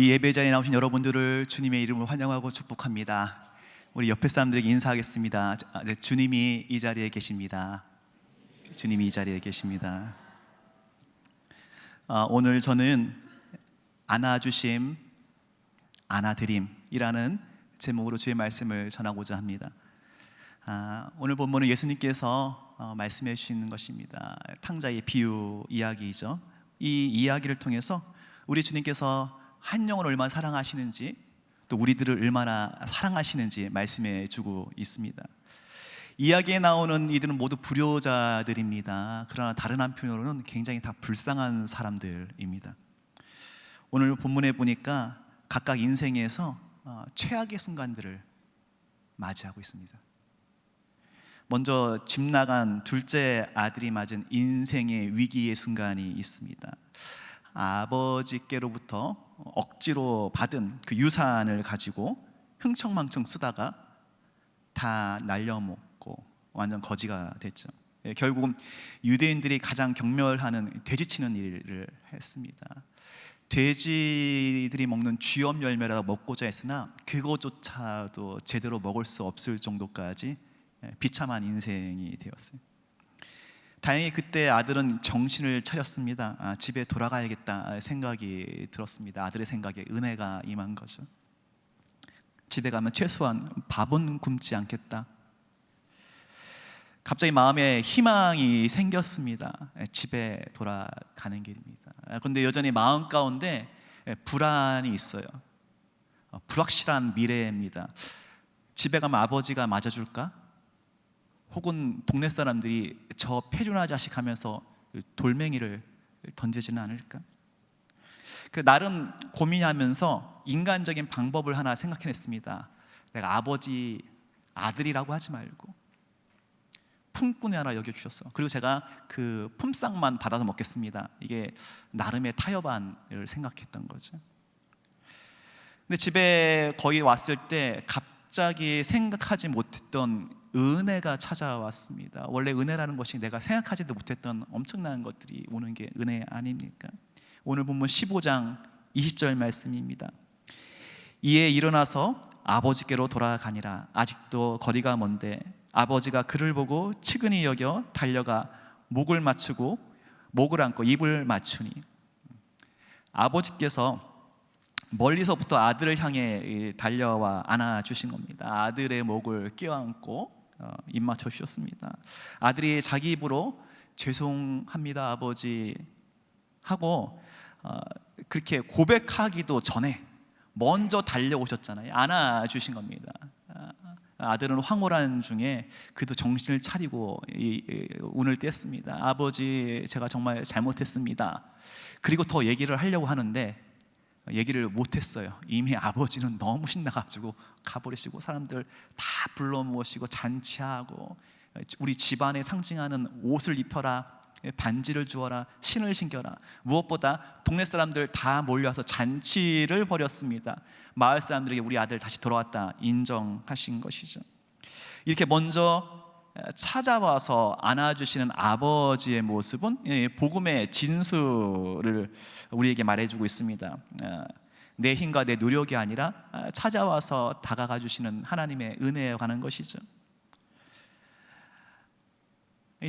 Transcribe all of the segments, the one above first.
우리 예배 자리에 나오신 여러분들을 주님의 이름으로 환영하고 축복합니다. 우리 옆에 사람들에게 인사하겠습니다. 주님이 이 자리에 계십니다. 주님이 이 자리에 계십니다. 오늘 저는 안아주심, 안아드림이라는 제목으로 주의 말씀을 전하고자 합니다. 오늘 본문은 예수님께서 말씀해 주시는 것입니다. 탕자의 비유 이야기이죠. 이 이야기를 통해서 우리 주님께서 한 영혼을 얼마나 사랑하시는지, 또 우리들을 얼마나 사랑하시는지 말씀해 주고 있습니다. 이야기에 나오는 이들은 모두 불효자들입니다. 그러나 다른 한편으로는 굉장히 다 불쌍한 사람들입니다. 오늘 본문에 보니까 각각 인생에서 최악의 순간들을 맞이하고 있습니다. 먼저 집 나간 둘째 아들이 맞은 인생의 위기의 순간이 있습니다. 아버지께로부터 억지로 받은 그 유산을 가지고 흥청망청 쓰다가 다 날려먹고 완전 거지가 됐죠. 결국은 유대인들이 가장 경멸하는 돼지치는 일을 했습니다. 돼지들이 먹는 쥐염 열매라도 먹고자 했으나 그것조차도 제대로 먹을 수 없을 정도까지 비참한 인생이 되었어요. 다행히 그때 아들은 정신을 차렸습니다. 집에 돌아가야겠다 생각이 들었습니다. 아들의 생각에 은혜가 임한 거죠. 집에 가면 최소한 밥은 굶지 않겠다. 갑자기 마음에 희망이 생겼습니다. 집에 돌아가는 길입니다. 그런데 여전히 마음 가운데 불안이 있어요. 불확실한 미래입니다. 집에 가면 아버지가 맞아줄까? 혹은 동네 사람들이 저 폐륜아 자식 하면서 돌멩이를 던지지는 않을까? 나름 고민하면서 인간적인 방법을 하나 생각해냈습니다. 내가 아버지 아들이라고 하지 말고 품꾼이 하나 여겨주셨어. 그리고 제가 그 품삯만 받아서 먹겠습니다. 이게 나름의 타협안을 생각했던 거죠. 근데 집에 거의 왔을 때 갑자기 생각하지 못했던 은혜가 찾아왔습니다. 원래 은혜라는 것이 내가 생각하지도 못했던 엄청난 것들이 오는 게 은혜 아닙니까? 오늘 본문 15장 20절 말씀입니다. 이에 일어나서 아버지께로 돌아가니라. 아직도 거리가 먼데 아버지가 그를 보고 측은히 여겨 달려가 목을 맞추고 목을 안고 입을 맞추니, 아버지께서 멀리서부터 아들을 향해 달려와 안아주신 겁니다. 아들의 목을 껴안고 입 맞춰 주셨습니다. 아들이 자기 입으로 죄송합니다 아버지 하고 그렇게 고백하기도 전에 먼저 달려오셨잖아요. 안아주신 겁니다. 아들은 황홀한 중에 그래도 정신을 차리고 운을 뗐습니다. 아버지, 제가 정말 잘못했습니다. 그리고 더 얘기를 하려고 하는데 얘기를 못했어요. 이미 아버지는 너무 신나가지고 가버리시고 사람들 다 불러 모시고 잔치하고 우리 집안에 상징하는 옷을 입혀라, 반지를 주어라, 신을 신겨라. 무엇보다 동네 사람들 다 몰려와서 잔치를 벌였습니다. 마을 사람들에게 우리 아들 다시 돌아왔다 인정하신 것이죠. 이렇게 먼저 찾아와서 안아주시는 아버지의 모습은 복음의 진수를 우리에게 말해주고 있습니다. 내 힘과 내 노력이 아니라 찾아와서 다가가 주시는 하나님의 은혜에 관한 것이죠.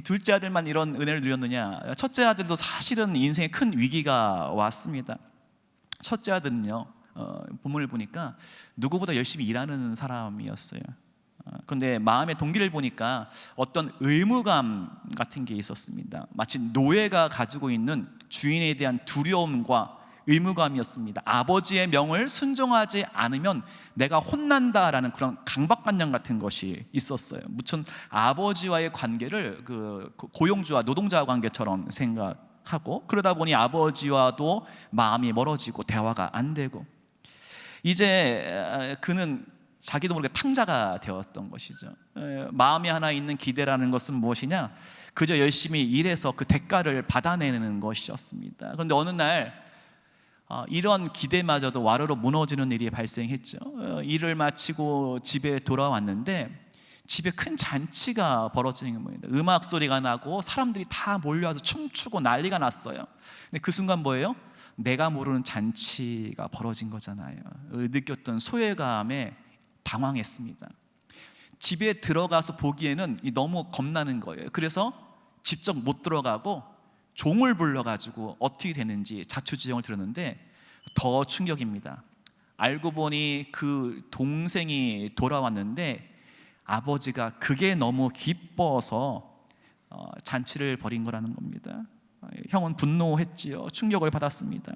둘째 아들만 이런 은혜를 누렸느냐? 첫째 아들도 사실은 인생에 큰 위기가 왔습니다. 첫째 아들은요, 본문을 보니까 누구보다 열심히 일하는 사람이었어요. 그런데 마음의 동기를 보니까 어떤 의무감 같은 게 있었습니다. 마치 노예가 가지고 있는 주인에 대한 두려움과 의무감이었습니다. 아버지의 명을 순종하지 않으면 내가 혼난다라는 그런 강박관념 같은 것이 있었어요. 무슨 아버지와의 관계를 그 고용주와 노동자 관계처럼 생각하고, 그러다 보니 아버지와도 마음이 멀어지고 대화가 안 되고, 이제 그는 자기도 모르게 탕자가 되었던 것이죠. 마음에 하나 있는 기대라는 것은 무엇이냐? 그저 열심히 일해서 그 대가를 받아내는 것이었습니다. 그런데 어느 날 이런 기대마저도 와르르 무너지는 일이 발생했죠. 일을 마치고 집에 돌아왔는데 집에 큰 잔치가 벌어지는 겁니다. 음악 소리가 나고 사람들이 다 몰려와서 춤추고 난리가 났어요. 근데 그 순간 뭐예요? 내가 모르는 잔치가 벌어진 거잖아요. 느꼈던 소외감에 당황했습니다. 집에 들어가서 보기에는 너무 겁나는 거예요. 그래서 직접 못 들어가고 종을 불러가지고 어떻게 되는지 자초지종을 들었는데 더 충격입니다. 알고 보니 그 동생이 돌아왔는데 아버지가 그게 너무 기뻐서 잔치를 벌인 거라는 겁니다. 형은 분노했지요. 충격을 받았습니다.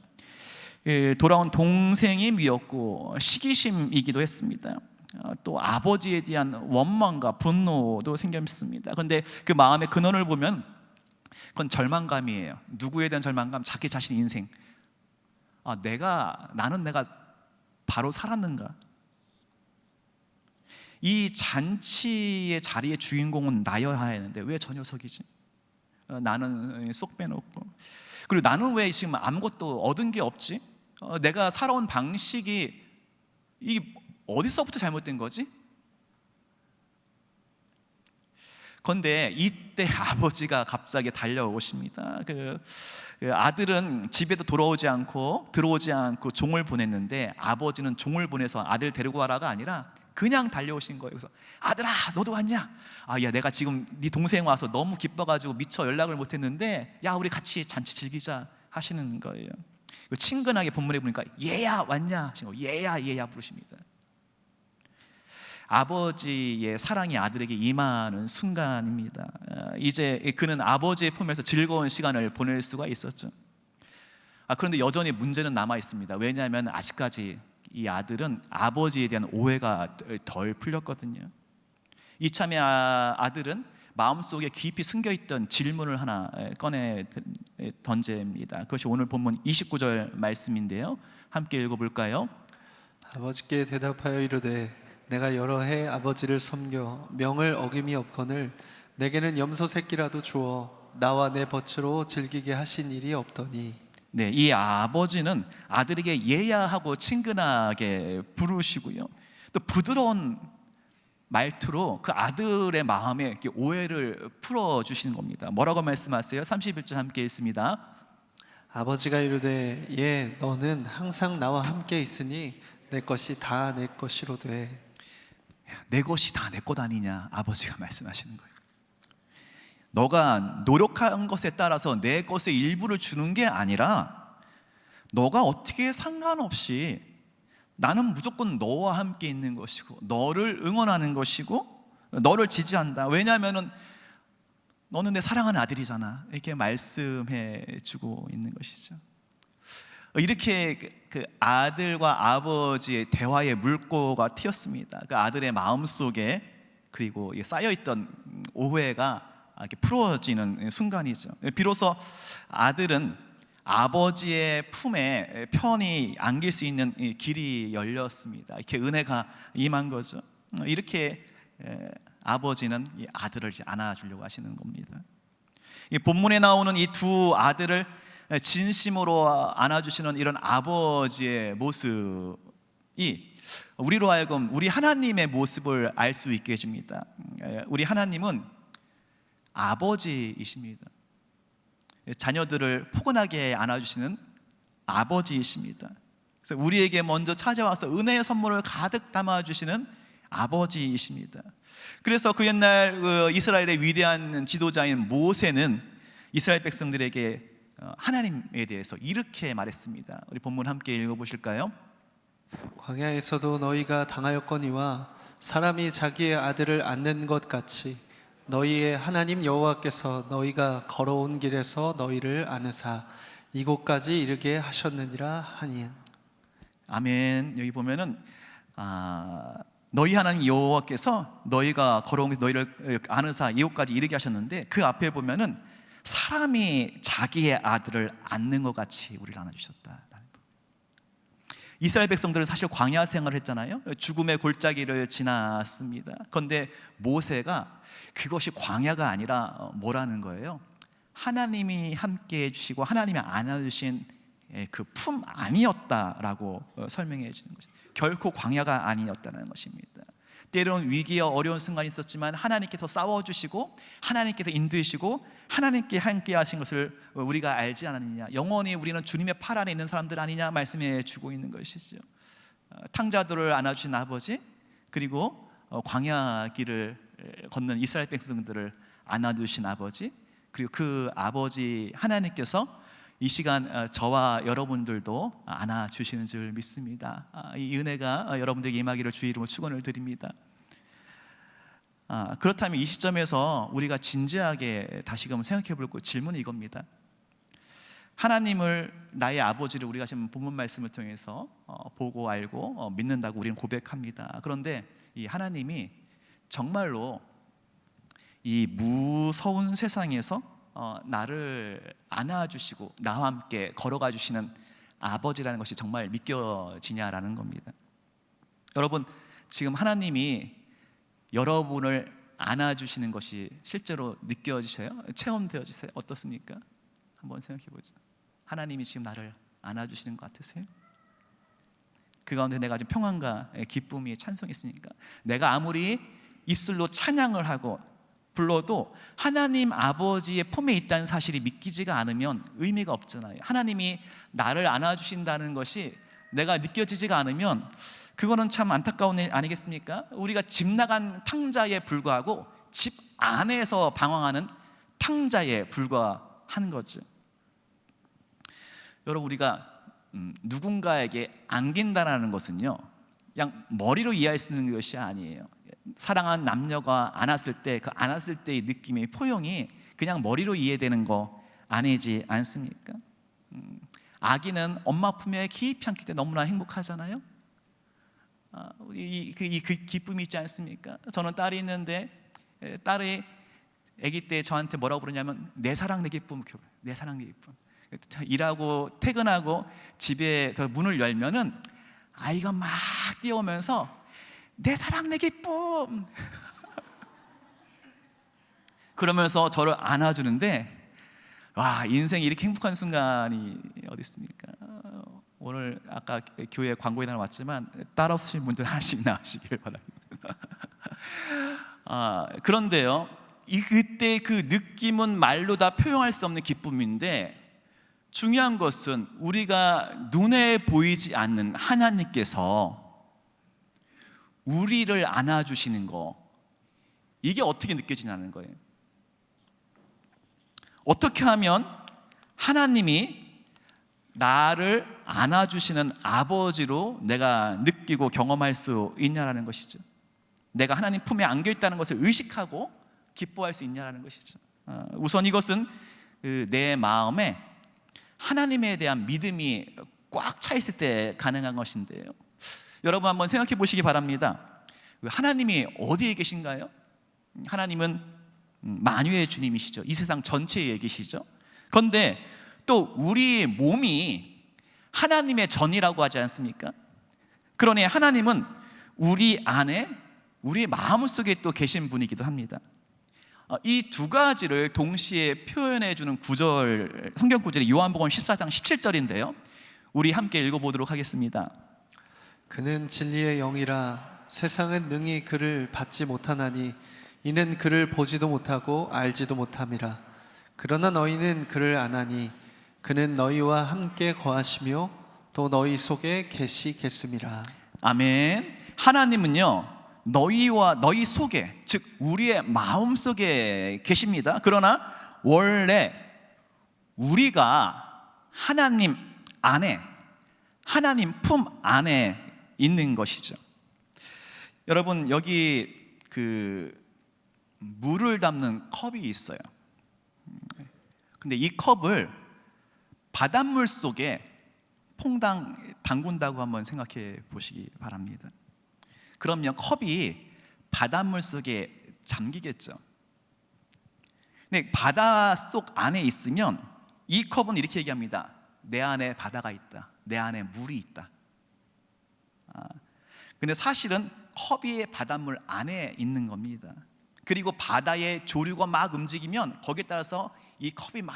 돌아온 동생이 미웠고 시기심이기도 했습니다. 또 아버지에 대한 원망과 분노도 생겼습니다. 그런데 그 마음의 근원을 보면 그건 절망감이에요. 누구에 대한 절망감? 자기 자신 인생. 나는 내가 바로 살았는가? 이 잔치의 자리의 주인공은 나여야 하는데 왜 저 녀석이지? 나는 쏙 빼놓고, 그리고 나는 왜 지금 아무것도 얻은 게 없지? 내가 살아온 방식이 이 어디서부터 잘못된 거지? 그런데 이때 아버지가 갑자기 달려오십니다. 그 아들은 집에도 들어오지 않고 종을 보냈는데 아버지는 종을 보내서 아들 데리고 와라가 아니라 그냥 달려오신 거예요. 그래서 아들아, 너도 왔냐? 야, 내가 지금 네 동생 와서 너무 기뻐가지고 미처 연락을 못했는데, 야, 우리 같이 잔치 즐기자 하시는 거예요. 친근하게 본문에 보니까 얘야 왔냐? 얘야 부르십니다. 아버지의 사랑이 아들에게 임하는 순간입니다. 이제 그는 아버지의 품에서 즐거운 시간을 보낼 수가 있었죠. 그런데 여전히 문제는 남아 있습니다. 왜냐하면 아직까지 이 아들은 아버지에 대한 오해가 덜 풀렸거든요. 이참에 아들은 마음속에 깊이 숨겨있던 질문을 하나 꺼내 던집니다. 그것이 오늘 본문 29절 말씀인데요, 함께 읽어볼까요? 아버지께 대답하여 이르되 내가 여러 해 아버지를 섬겨 명을 어김이 없거늘 내게는 염소 새끼라도 주어 나와 내 벗으로 즐기게 하신 일이 없더니. 네, 이 아버지는 아들에게 얘야 하고 친근하게 부르시고요, 또 부드러운 말투로 그 아들의 마음에 오해를 풀어주시는 겁니다. 뭐라고 말씀하세요? 31절 함께 읽습니다. 아버지가 이르되 예 너는 항상 나와 함께 있으니 내 것이 다 내 것이로되. 내 것이 다 내 것 아니냐, 아버지가 말씀하시는 거예요. 너가 노력한 것에 따라서 내 것의 일부를 주는 게 아니라 너가 어떻게 상관없이 나는 무조건 너와 함께 있는 것이고 너를 응원하는 것이고 너를 지지한다. 왜냐하면 너는 내 사랑하는 아들이잖아. 이렇게 말씀해 주고 있는 것이죠. 이렇게 그 아들과 아버지의 대화의 물꼬가 튀었습니다. 그 아들의 마음속에 그리고 쌓여있던 오해가 이렇게 풀어지는 순간이죠. 비로소 아들은 아버지의 품에 편히 안길 수 있는 길이 열렸습니다. 이렇게 은혜가 임한 거죠. 이렇게 아버지는 이 아들을 안아주려고 하시는 겁니다. 이 본문에 나오는 이 두 아들을 진심으로 안아주시는 이런 아버지의 모습이 우리로 하여금 우리 하나님의 모습을 알 수 있게 해줍니다. 우리 하나님은 아버지이십니다. 자녀들을 포근하게 안아주시는 아버지이십니다. 그래서 우리에게 먼저 찾아와서 은혜의 선물을 가득 담아주시는 아버지이십니다. 그래서 그 옛날 이스라엘의 위대한 지도자인 모세는 이스라엘 백성들에게 하나님에 대해서 이렇게 말했습니다. 우리 본문 함께 읽어보실까요? 광야에서도 너희가 당하였거니와 사람이 자기의 아들을 안는 것 같이 너희의 하나님 여호와께서 너희가 걸어온 길에서 너희를 안으사 이곳까지 이르게 하셨느니라 하니. 아멘. 여기 보면은 너희 하나님 여호와께서 너희가 걸어온 길 너희를 안으사 이곳까지 이르게 하셨는데, 그 앞에 보면은 사람이 자기의 아들을 안는 것 같이 우리를 안아주셨다. 이스라엘 백성들은 사실 광야 생활을 했잖아요. 죽음의 골짜기를 지났습니다. 그런데 모세가 그것이 광야가 아니라 뭐라는 거예요? 하나님이 함께 해주시고 하나님이 안아주신 그 품 안이었다라고 설명해 주는 것이죠. 결코 광야가 아니었다는 것입니다. 때로는 위기와 어려운 순간이 있었지만 하나님께서 싸워주시고 하나님께서 인도해주시고 하나님께 함께 하신 것을 우리가 알지 않았느냐. 영원히 우리는 주님의 팔 안에 있는 사람들 아니냐 말씀해 주고 있는 것이죠. 탕자들을 안아주신 아버지, 그리고 광야 길을 걷는 이스라엘 백성들을 안아주신 아버지, 그리고 그 아버지 하나님께서 이 시간 저와 여러분들도 안아주시는 줄 믿습니다. 이 은혜가 여러분들에게 임하기를 주의 이름으로 축원을 드립니다. 그렇다면 이 시점에서 우리가 진지하게 다시금 생각해 볼 질문이 이겁니다. 하나님을, 나의 아버지를 우리가 지금 본문 말씀을 통해서 보고 알고 믿는다고 우리는 고백합니다. 그런데 이 하나님이 정말로 이 무서운 세상에서 나를 안아주시고 나와 함께 걸어가 주시는 아버지라는 것이 정말 믿겨지냐라는 겁니다. 여러분, 지금 하나님이 여러분을 안아주시는 것이 실제로 느껴지세요? 체험되어지세요? 어떻습니까? 한번 생각해 보죠. 하나님이 지금 나를 안아주시는 것 같으세요? 그 가운데 내가 지금 평안과 기쁨이 찬송이 있습니까? 내가 아무리 입술로 찬양을 하고 불러도 하나님 아버지의 품에 있다는 사실이 믿기지가 않으면 의미가 없잖아요. 하나님이 나를 안아주신다는 것이 내가 느껴지지가 않으면 그거는 참 안타까운 일 아니겠습니까? 우리가 집 나간 탕자에 불과하고 집 안에서 방황하는 탕자에 불과한 거죠. 여러분, 우리가 누군가에게 안긴다는 것은요, 그냥 머리로 이해할 수 있는 것이 아니에요. 사랑하는 남녀가 안았을 때 그 안았을 때의 느낌의 포용이 그냥 머리로 이해되는 거 아니지 않습니까? 아기는 엄마 품에 깊이 안길 때 너무나 행복하잖아요. 그 기쁨이 있지 않습니까? 저는 딸이 있는데 딸이 아기 때 저한테 뭐라고 부르냐면 내 사랑 내 기쁨, 내 사랑 내 기쁨. 일하고 퇴근하고 집에 문을 열면은 아이가 막 뛰어오면서 내 사랑 내 기쁨 그러면서 저를 안아주는데, 와, 인생이 이렇게 행복한 순간이 어디 있습니까? 오늘 아까 교회 광고에 나왔지만 딸 없으신 분들 하나씩 나으시길 바랍니다. 그런데요, 그때 그 느낌은 말로 다 표현할 수 없는 기쁨인데, 중요한 것은 우리가 눈에 보이지 않는 하나님께서 우리를 안아주시는 거, 이게 어떻게 느껴지냐는 거예요. 어떻게 하면 하나님이 나를 안아주시는 아버지로 내가 느끼고 경험할 수 있냐라는 것이죠. 내가 하나님 품에 안겨있다는 것을 의식하고 기뻐할 수 있냐라는 것이죠. 우선 이것은 내 마음에 하나님에 대한 믿음이 꽉 차 있을 때 가능한 것인데요, 여러분 한번 생각해 보시기 바랍니다. 하나님이 어디에 계신가요? 하나님은 만유의 주님이시죠. 이 세상 전체에 계시죠. 그런데 또 우리 몸이 하나님의 전이라고 하지 않습니까? 그러니 하나님은 우리 안에, 우리 마음속에 또 계신 분이기도 합니다. 이 두 가지를 동시에 표현해 주는 구절, 성경 구절이 요한복음 14장 17절인데요, 우리 함께 읽어보도록 하겠습니다. 그는 진리의 영이라 세상은 능히 그를 받지 못하나니 이는 그를 보지도 못하고 알지도 못함이라. 그러나 너희는 그를 아나니 그는 너희와 함께 거하시며 또 너희 속에 계시겠음이라. 아멘. 하나님은요, 너희와 너희 속에, 즉 우리의 마음 속에 계십니다. 그러나 원래 우리가 하나님 안에, 하나님 품 안에 있는 것이죠. 여러분, 여기 물을 담는 컵이 있어요. 근데 이 컵을 바닷물 속에 퐁당 담근다고 한번 생각해 보시기 바랍니다. 그러면 컵이 바닷물 속에 잠기겠죠. 근데 바닷속 안에 있으면 이 컵은 이렇게 얘기합니다. 내 안에 바다가 있다, 내 안에 물이 있다. 근데 사실은 컵이 바닷물 안에 있는 겁니다. 그리고 바다의 조류가 막 움직이면 거기에 따라서 이 컵이 막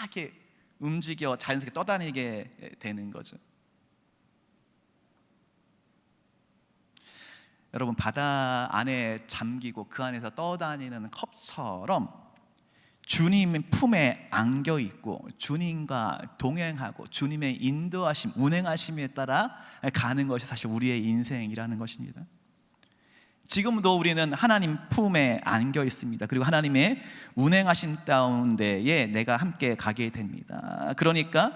이렇게 움직여 자연스럽게 떠다니게 되는 거죠. 여러분 바다 안에 잠기고 그 안에서 떠다니는 컵처럼 주님 품에 안겨 있고 주님과 동행하고 주님의 인도하심, 운행하심에 따라 가는 것이 사실 우리의 인생이라는 것입니다. 지금도 우리는 하나님 품에 안겨 있습니다. 그리고 하나님의 운행하심 가운데에 내가 함께 가게 됩니다. 그러니까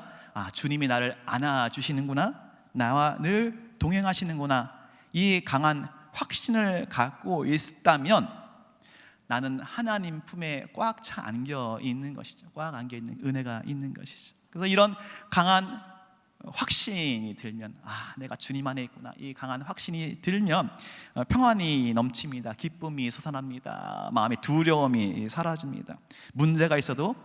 주님이 나를 안아주시는구나, 나와 늘 동행하시는구나, 이 강한 확신을 갖고 있다면 나는 하나님 품에 꽉 차 안겨 있는 것이죠. 꽉 안겨 있는 은혜가 있는 것이죠. 그래서 이런 강한 확신이 들면 내가 주님 안에 있구나, 이 강한 확신이 들면 평안이 넘칩니다. 기쁨이 솟아납니다. 마음의 두려움이 사라집니다. 문제가 있어도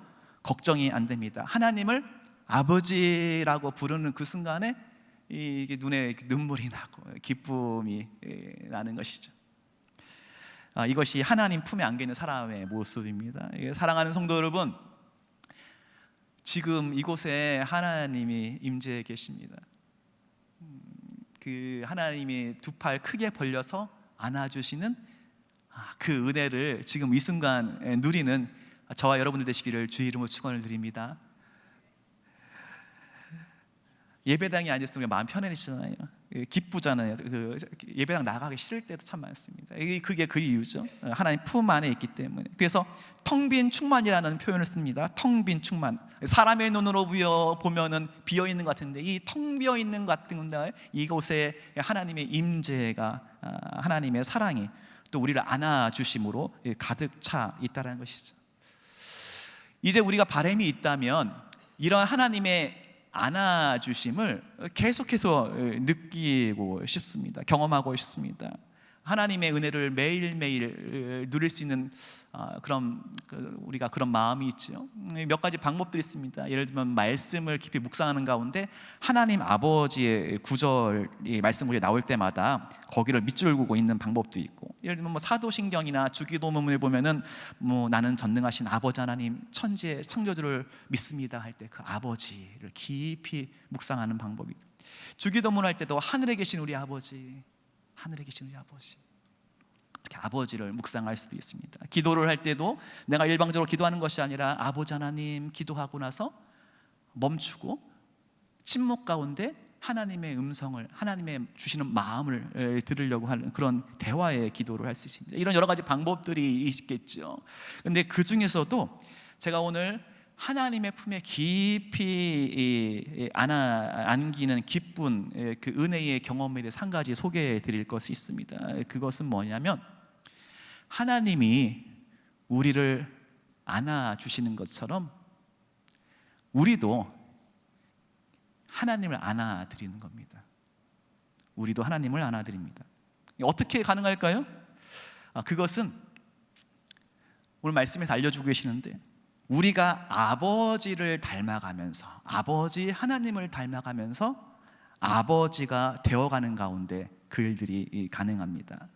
걱정이 안 됩니다. 하나님을 아버지라고 부르는 그 순간에 이게 눈에 눈물이 나고 기쁨이 나는 것이죠. 이것이 하나님 품에 안겨 있는 사람의 모습입니다. 사랑하는 성도 여러분, 지금 이곳에 하나님이 임재해 계십니다. 그 하나님이 두 팔 크게 벌려서 안아주시는 그 은혜를 지금 이 순간 누리는 저와 여러분들 되시기를 주의 이름으로 축원을 드립니다. 예배당에 앉아서 우리가 마음 편해지잖아요. 기쁘잖아요. 그 예배당 나가기 싫을 때도 참 많습니다. 그게 그 이유죠. 하나님 품 안에 있기 때문에. 그래서 텅 빈 충만이라는 표현을 씁니다. 텅 빈 충만. 사람의 눈으로 보면은 비어 있는 것 같은데 이 텅 비어 있는 것 같은데 이곳에 하나님의 임재가, 하나님의 사랑이 또 우리를 안아주심으로 가득 차 있다는 것이죠. 이제 우리가 바람이 있다면 이런 하나님의 안아주심을 계속해서 느끼고 싶습니다. 경험하고 싶습니다. 하나님의 은혜를 매일매일 누릴 수 있는 그런 우리가 그런 마음이 있죠. 몇 가지 방법들이 있습니다. 예를 들면 말씀을 깊이 묵상하는 가운데 하나님 아버지의 구절이 말씀 구절이 나올 때마다 거기를 밑줄 긋고 있는 방법도 있고, 예를 들면 사도신경이나 주기도문을 보면은 나는 전능하신 아버지 하나님 천지의 창조주를 믿습니다 할 때 그 아버지를 깊이 묵상하는 방법이, 주기도문 할 때도 하늘에 계신 우리 아버지, 하늘에 계신 우리 아버지, 이렇게 아버지를 묵상할 수도 있습니다. 기도를 할 때도 내가 일방적으로 기도하는 것이 아니라 아버지 하나님 기도하고 나서 멈추고 침묵 가운데 하나님의 음성을, 하나님의 주시는 마음을 들으려고 하는 그런 대화의 기도를 할 수 있습니다. 이런 여러 가지 방법들이 있겠죠. 그런데 그 중에서도 제가 오늘 하나님의 품에 깊이 안기는 기쁜 그 은혜의 경험에 대해서 한 가지 소개해 드릴 것이 있습니다. 그것은 뭐냐면 하나님이 우리를 안아주시는 것처럼 우리도 하나님을 안아드리는 겁니다. 우리도 하나님을 안아드립니다. 어떻게 가능할까요? 그것은 오늘 말씀에서 알려주고 계시는데, 우리가 아버지를 닮아가면서, 아버지 하나님을 닮아가면서 아버지가 되어가는 가운데 그 일들이 가능합니다.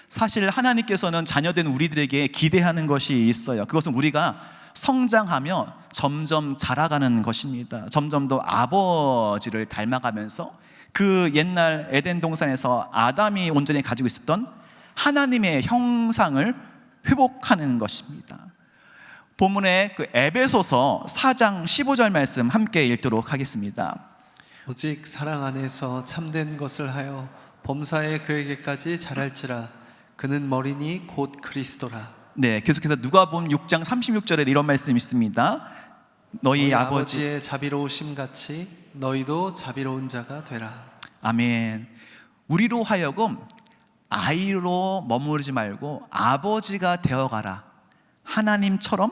사실 하나님께서는 자녀된 우리들에게 기대하는 것이 있어요. 그것은 우리가 성장하며 점점 자라가는 것입니다. 점점 더 아버지를 닮아가면서 그 옛날 에덴 동산에서 아담이 온전히 가지고 있었던 하나님의 형상을 회복하는 것입니다. 본문의 그 에베소서 4장 15절 말씀 함께 읽도록 하겠습니다. 오직 사랑 안에서 참된 것을 하여 범사에 그에게까지 자랄지라. 그는 머리니 곧 그리스도라. 네, 계속해서 누가복음 6장 36절에 이런 말씀이 있습니다. 너희 아버지의 자비로우심 같이 너희도 자비로운 자가 되라. 아멘. 우리로 하여금 아이로 머무르지 말고 아버지가 되어가라. 하나님처럼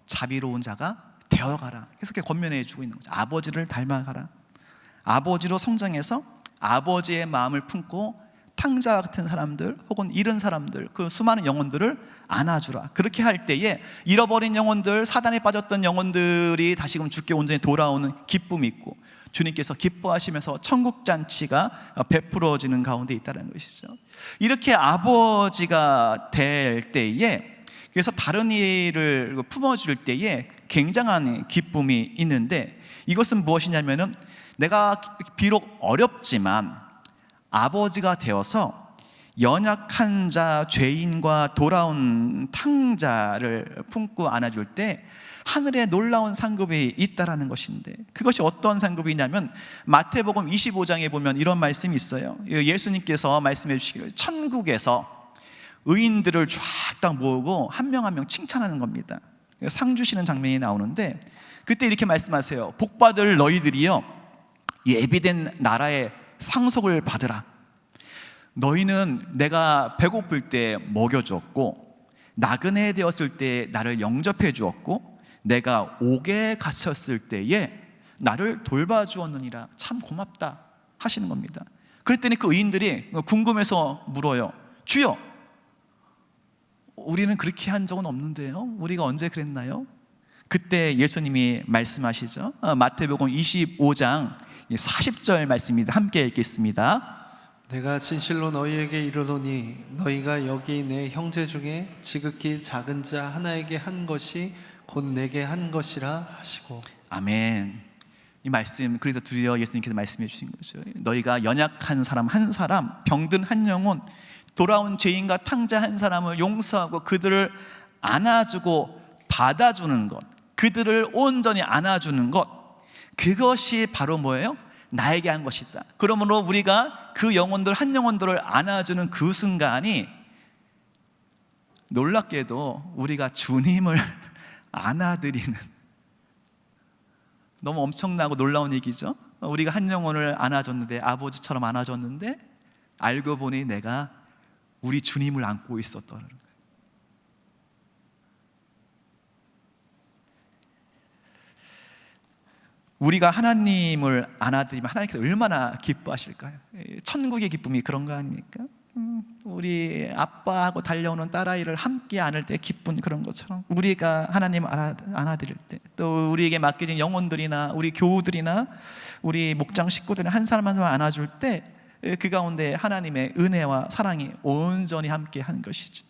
자비로운 자가 되어가라. 계속 권면해 주고 있는 거죠. 아버지를 닮아가라. 아버지로 성장해서 아버지의 마음을 품고 탕자 같은 사람들 혹은 잃은 사람들, 그 수많은 영혼들을 안아주라. 그렇게 할 때에 잃어버린 영혼들, 사단에 빠졌던 영혼들이 다시금 주께 온전히 돌아오는 기쁨이 있고, 주님께서 기뻐하시면서 천국 잔치가 베풀어지는 가운데 있다는 것이죠. 이렇게 아버지가 될 때에, 그래서 다른 일을 품어줄 때에 굉장한 기쁨이 있는데, 이것은 무엇이냐면은 내가 비록 어렵지만 아버지가 되어서 연약한 자, 죄인과 돌아온 탕자를 품고 안아줄 때 하늘에 놀라운 상급이 있다라는 것인데, 그것이 어떤 상급이냐면 마태복음 25장에 보면 이런 말씀이 있어요. 예수님께서 말씀해 주시기를 천국에서 의인들을 쫙 딱 모으고 한 명 한 명 칭찬하는 겁니다. 상 주시는 장면이 나오는데, 그때 이렇게 말씀하세요. 복받을 너희들이요, 예비된 나라의 상속을 받으라. 너희는 내가 배고플 때 먹여주었고, 나그네 되었을 때 나를 영접해 주었고, 내가 옥에 갇혔을 때에 나를 돌봐주었느니라. 참 고맙다 하시는 겁니다. 그랬더니 그 의인들이 궁금해서 물어요. 주여, 우리는 그렇게 한 적은 없는데요, 우리가 언제 그랬나요? 그때 예수님이 말씀하시죠. 마태복음 25장 40절 말씀입니다. 함께 읽겠습니다. 내가 진실로 너희에게 이르노니 너희가 여기 내 형제 중에 지극히 작은 자 하나에게 한 것이 곧 내게 한 것이라 하시고. 아멘. 이 말씀, 그래서 드디어 예수님께서 말씀해 주신 거죠. 너희가 연약한 사람 한 사람, 병든 한 영혼, 돌아온 죄인과 탕자 한 사람을 용서하고 그들을 안아주고 받아주는 것, 그들을 온전히 안아주는 것, 그것이 바로 뭐예요? 나에게 한 것이다. 그러므로 우리가 그 영혼들, 한 영혼들을 안아주는 그 순간이 놀랍게도 우리가 주님을 안아드리는, 너무 엄청나고 놀라운 얘기죠. 우리가 한 영혼을 안아줬는데, 아버지처럼 안아줬는데, 알고 보니 내가 우리 주님을 안고 있었다는 거예요. 우리가 하나님을 안아드리면 하나님께서 얼마나 기뻐하실까요? 천국의 기쁨이 그런 거 아닙니까? 우리 아빠하고 달려오는 딸아이를 함께 안을 때 기쁜 그런 것처럼, 우리가 하나님을 안아드릴 때, 또 우리에게 맡겨진 영혼들이나 우리 교우들이나 우리 목장 식구들을 한 사람 한 사람 안아줄 때, 그 가운데 하나님의 은혜와 사랑이 온전히 함께 하는 것이죠.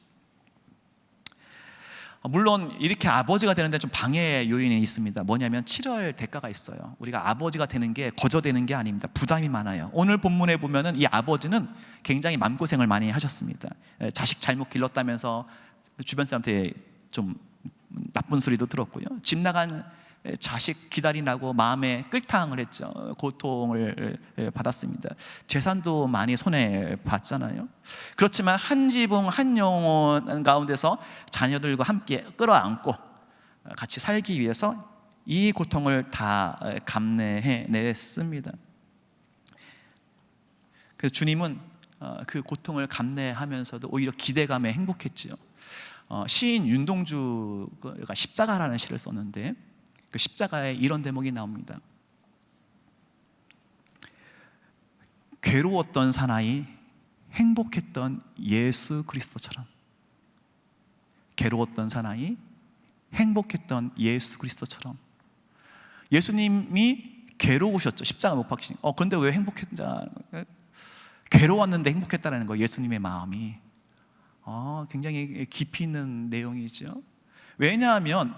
물론 이렇게 아버지가 되는데 좀 방해 요인이 있습니다. 뭐냐면 치러야 할 대가가 있어요. 우리가 아버지가 되는 게 거저되는 게 아닙니다. 부담이 많아요. 오늘 본문에 보면은 이 아버지는 굉장히 마음고생을 많이 하셨습니다. 자식 잘못 길렀다면서 주변 사람한테 좀 나쁜 소리도 들었고요. 집 나간 자식 기다리라고 마음에 끌탕을 했죠. 고통을 받았습니다. 재산도 많이 손해봤잖아요. 그렇지만 한 지붕 한 영혼 가운데서 자녀들과 함께 끌어안고 같이 살기 위해서 이 고통을 다 감내해냈습니다. 그래서 주님은 그 고통을 감내하면서도 오히려 기대감에 행복했지요. 시인 윤동주가 십자가라는 시를 썼는데, 그 십자가에 이런 대목이 나옵니다. 괴로웠던 사나이 행복했던 예수 그리스도처럼. 괴로웠던 사나이 행복했던 예수 그리스도처럼. 예수님이 괴로우셨죠. 십자가 못 박히시니까. 그런데 왜 행복했냐? 괴로웠는데 행복했다는 거예요. 예수님의 마음이. 굉장히 깊이 있는 내용이죠. 왜냐하면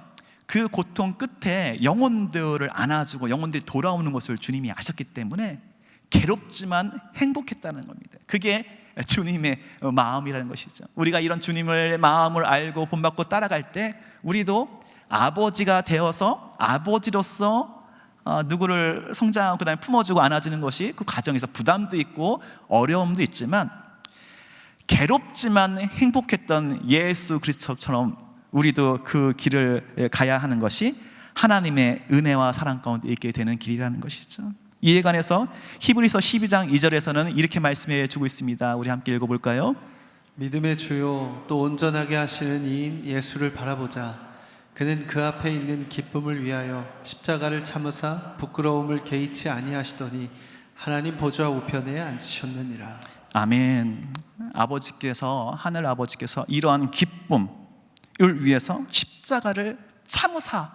그 고통 끝에 영혼들을 안아주고 영혼들이 돌아오는 것을 주님이 아셨기 때문에 괴롭지만 행복했다는 겁니다. 그게 주님의 마음이라는 것이죠. 우리가 이런 주님의 마음을 알고 본받고 따라갈 때 우리도 아버지가 되어서 아버지로서 누구를 성장하고 그다음에 품어주고 안아주는 것이 그 과정에서 부담도 있고 어려움도 있지만, 괴롭지만 행복했던 예수 그리스도처럼 우리도 그 길을 가야 하는 것이 하나님의 은혜와 사랑 가운데 있게 되는 길이라는 것이죠. 이에 관해서 히브리서 12장 2절에서는 이렇게 말씀해 주고 있습니다. 우리 함께 읽어볼까요? 믿음의 주요 또 온전하게 하시는 이인 예수를 바라보자. 그는 그 앞에 있는 기쁨을 위하여 십자가를 참으사 부끄러움을 개의치 아니하시더니 하나님 보좌 우편에 앉으셨느니라. 아멘. 아버지께서, 하늘 아버지께서 이러한 기쁨을 위해서 십자가를 참으사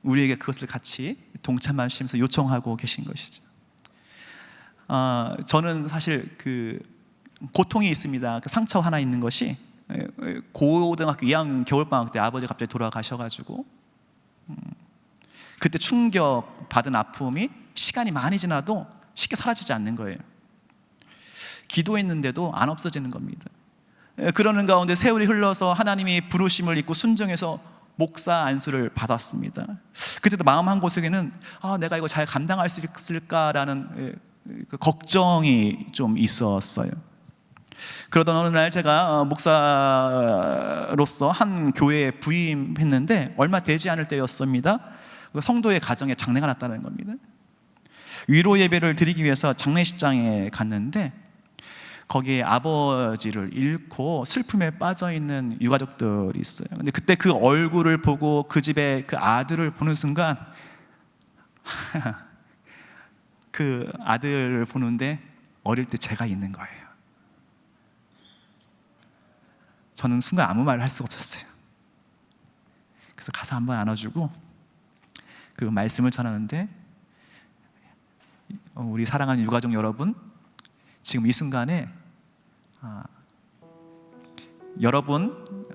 우리에게 그것을 같이 동참하시면서 요청하고 계신 것이죠. 저는 사실 그 고통이 있습니다. 그 상처 하나 있는 것이, 고등학교 2학년 겨울방학 때 아버지가 갑자기 돌아가셔가지고 그때 충격 받은 아픔이 시간이 많이 지나도 쉽게 사라지지 않는 거예요. 기도했는데도 안 없어지는 겁니다. 그러는 가운데 세월이 흘러서 하나님이 부르심을 잊고 순종해서 목사 안수를 받았습니다. 그때도 마음 한구석에는 내가 이거 잘 감당할 수 있을까라는 그 걱정이 좀 있었어요. 그러던 어느 날 제가 목사로서 한 교회에 부임했는데 얼마 되지 않을 때였습니다. 성도의 가정에 장례가 났다는 겁니다. 위로 예배를 드리기 위해서 장례식장에 갔는데 거기에 아버지를 잃고 슬픔에 빠져 있는 유가족들이 있어요. 근데 그때 그 얼굴을 보고 그 집에 그 아들을 보는 순간 그 아들을 보는데 어릴 때 제가 있는 거예요. 저는 순간 아무 말을 할 수가 없었어요. 그래서 가서 한번 안아주고 그 말씀을 전하는데, 우리 사랑하는 유가족 여러분, 지금 이 순간에 여러분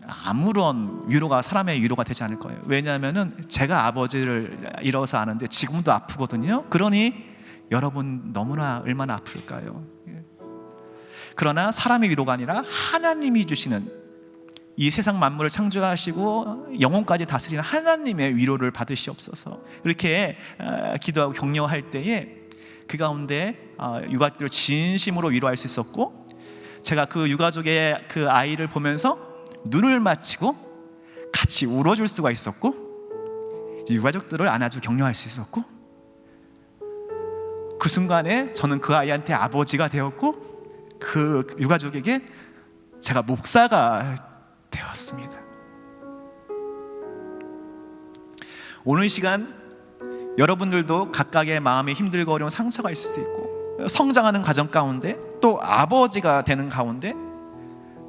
아무런 위로가 사람의 위로가 되지 않을 거예요. 왜냐하면은 제가 아버지를 잃어서 아는데 지금도 아프거든요. 그러니 여러분 너무나 얼마나 아플까요? 그러나 사람의 위로가 아니라 하나님이 주시는, 이 세상 만물을 창조하시고 영혼까지 다스리는 하나님의 위로를 받으시옵소서. 이렇게 기도하고 격려할 때에 그 가운데 유가족들을 진심으로 위로할 수 있었고, 제가 그 유가족의 그 아이를 보면서 눈을 맞추고 같이 울어줄 수가 있었고, 유가족들을 안아주고 격려할 수 있었고, 그 순간에 저는 그 아이한테 아버지가 되었고, 그 유가족에게 제가 목사가 되었습니다. 오늘 시간 여러분들도 각각의 마음에 힘들고 어려운 상처가 있을 수 있고, 성장하는 과정 가운데 또 아버지가 되는 가운데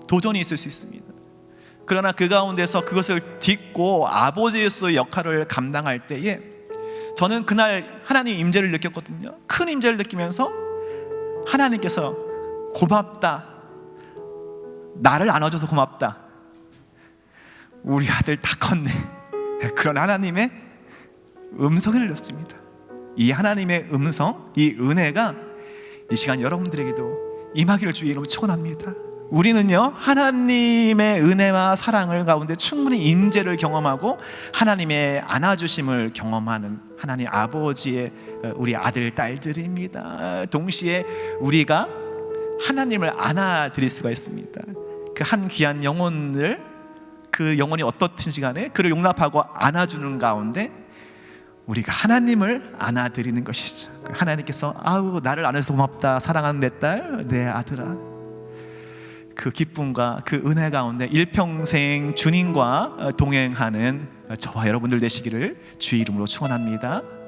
도전이 있을 수 있습니다. 그러나 그 가운데서 그것을 딛고 아버지로서의 역할을 감당할 때에 저는 그날 하나님 임재를 느꼈거든요. 큰 임재를 느끼면서 하나님께서 고맙다, 나를 안아줘서 고맙다, 우리 아들 다 컸네, 그런 하나님의 음성을 들렸습니다. 이 하나님의 음성, 이 은혜가 이 시간 여러분들에게도 임하기를 주의 이름으로 축원합니다. 우리는요, 하나님의 은혜와 사랑을 가운데 충분히 임재를 경험하고 하나님의 안아주심을 경험하는 하나님 아버지의 우리 아들 딸들입니다. 동시에 우리가 하나님을 안아드릴 수가 있습니다. 그 한 귀한 영혼을, 그 영혼이 어떻든지 간에 그를 용납하고 안아주는 가운데 우리가 하나님을 안아드리는 것이죠. 하나님께서 나를 안아줘서 고맙다, 사랑하는 내 딸, 내 아들아, 그 기쁨과 그 은혜 가운데 일평생 주님과 동행하는 저와 여러분들 되시기를 주의 이름으로 축원합니다.